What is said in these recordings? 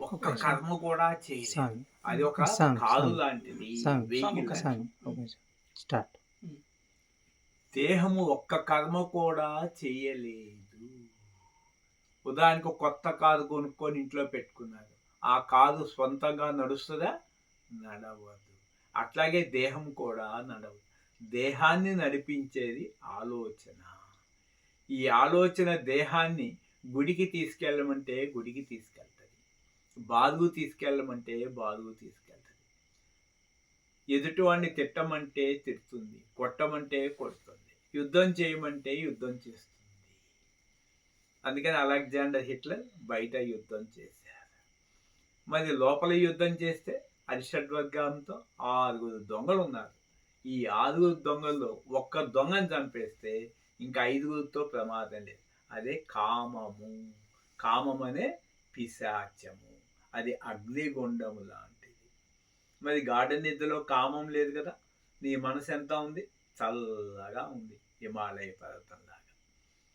ఒక్క కర్మ కూడా చేయలేదు. అది ఒక కారు లాంటిది, వెహికల్ లాంటిది. స్టార్ట్. దేహము ఒక్క కర్మ కూడా చేయలేదు. ఉదాహరణకు కొత్త కారు కొనుక్కొని ఇంట్లో పెట్టుకున్నారు. ఆ కారు సొంతంగా నడుస్తుందా? నడవదు. అట్లాగే దేహం కూడా నడవదు. దేహాన్ని నడిపించేది ఆలోచన. ఈ ఆలోచన దేహాన్ని గుడికి తీసుకెళ్ళమంటే గుడికి తీసుకెళ్తుంది, బాదుగు తీసుకెళ్ళమంటే బాదుగు తీసుకెళ్తుంది, ఎదుటివాడిని తిట్టమంటే తిడుతుంది, కొట్టమంటే కొడుతుంది, యుద్ధం చేయమంటే యుద్ధం చేస్తుంది. అందుకని అలెగ్జాండర్ హిట్లర్ బయట యుద్ధం చేశారు. మరి లోపల యుద్ధం చేస్తే అరిషడ్వర్గంతో 6 దొంగలు ఉన్నారు. ఈ 6 దొంగల్లో ఒక్క దొంగని చంపేస్తే ఇంకా 5తో ప్రమాదం లేదు. అదే కామము. కామం అనే పిశాచము. అది అగ్నిగుండము లాంటిది. మరి గాఢ నిద్రలో కామం లేదు కదా. నీ మనసు ఎంత ఉంది? చల్లగా ఉంది, హిమాలయ పర్వతంలాగా.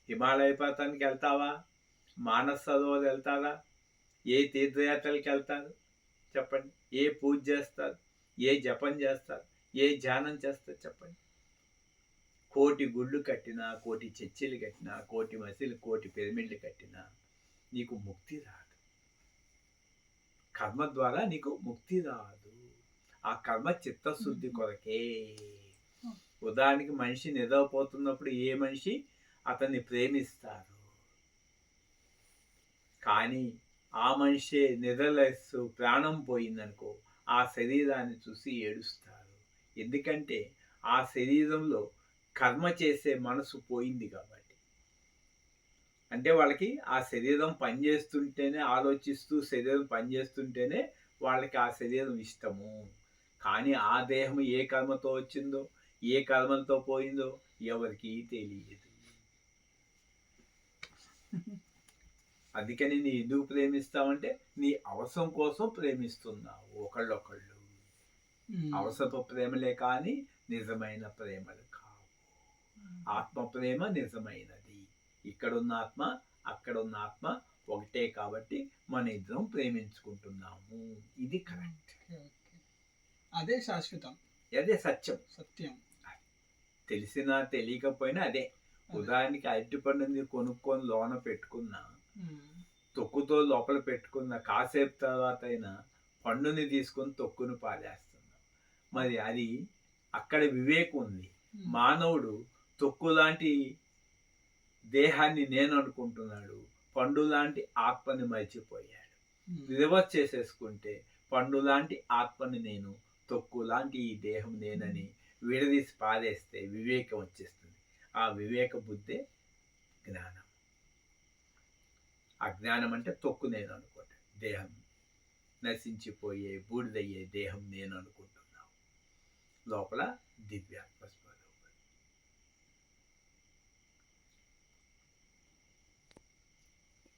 హిమాలయ పర్వతానికి వెళ్తావా? మానస సరోవర్ వెళ్తారా? ఏ తీర్థయాత్రలకు వెళ్తారు చెప్పండి? ఏ పూజ చేస్తారు? ఏ జపం చేస్తారు? ఏ ధ్యానం చేస్తారు చెప్పండి? కోటి గుళ్ళు కట్టినా, కోటి చర్చిలు కట్టినా, కోటి మసీలు, కోటి పిరమిడ్లు కట్టినా నీకు ముక్తి రాదు. కర్మ ద్వారా నీకు ముక్తి రాదు. ఆ కర్మ చిత్తశుద్ధి కొరకే. ఉదాహరణకి మనిషి నిద్రపోతున్నప్పుడు ఏ మనిషి అతన్ని ప్రేమిస్తారు, కానీ ఆ మనిషి నిద్రలేస్తూ ప్రాణం పోయిందనుకో ఆ శరీరాన్ని చూసి ఏడుస్తారు. ఎందుకంటే ఆ శరీరంలో కర్మ చేసే మనసు పోయింది కాబట్టి. అంటే వాళ్ళకి ఆ శరీరం పనిచేస్తుంటేనే, ఆలోచిస్తూ శరీరం పనిచేస్తుంటేనే వాళ్ళకి ఆ శరీరం ఇష్టము. కానీ ఆ దేహం ఏ కర్మతో వచ్చిందో, ఏ కర్మలతో పోయిందో ఎవరికి తెలియదు. అందుకని నీ ఎందుకు ప్రేమిస్తావంటే నీ అవసరం కోసం ప్రేమిస్తున్నావు. ఒకళ్ళొకళ్ళు అవసరపు ప్రేమలే కానీ నిజమైన ప్రేమలు కావు. ఆత్మ ప్రేమ నిజమైనది. ఇక్కడున్న ఆత్మ, అక్కడున్న ఆత్మ ఒకటే కాబట్టి మన ఇద్దరం ప్రేమించుకుంటున్నాము. ఇది కరెక్ట్. అదే శాశ్వతం, అదే సత్యం. సత్యం. తెలిసినా తెలియకపోయినా అదే. ఉదాహరణకి అరటిపండుని కొనుక్కొని లోన పెట్టుకున్నా, తొక్కుతో లోపల పెట్టుకున్న కాసేపు తర్వాత అయినా పండుని తీసుకొని తొక్కును పారేస్తున్నాం. మరి అది అక్కడ వివేకం ఉంది. మానవుడు తొక్కు లాంటి దేహాన్ని నేను అనుకుంటున్నాడు, పండు లాంటి ఆత్మని మర్చిపోయాడు. రివర్స్ చేసేసుకుంటే పండు లాంటి ఆత్మని నేను, తొక్కు లాంటి ఈ దేహం నేనని విడదీసి పారేస్తే వివేకం వచ్చేస్తుంది. ఆ వివేక బుద్ధే జ్ఞానం. అజ్ఞానం అంటే తొక్కు నేను అనుకోండి, దేహం నశించిపోయే బూడిదయ్యే దేహం నేను అనుకుంటున్నావు. లోపల దివ్యాత్మ స్వరూపం.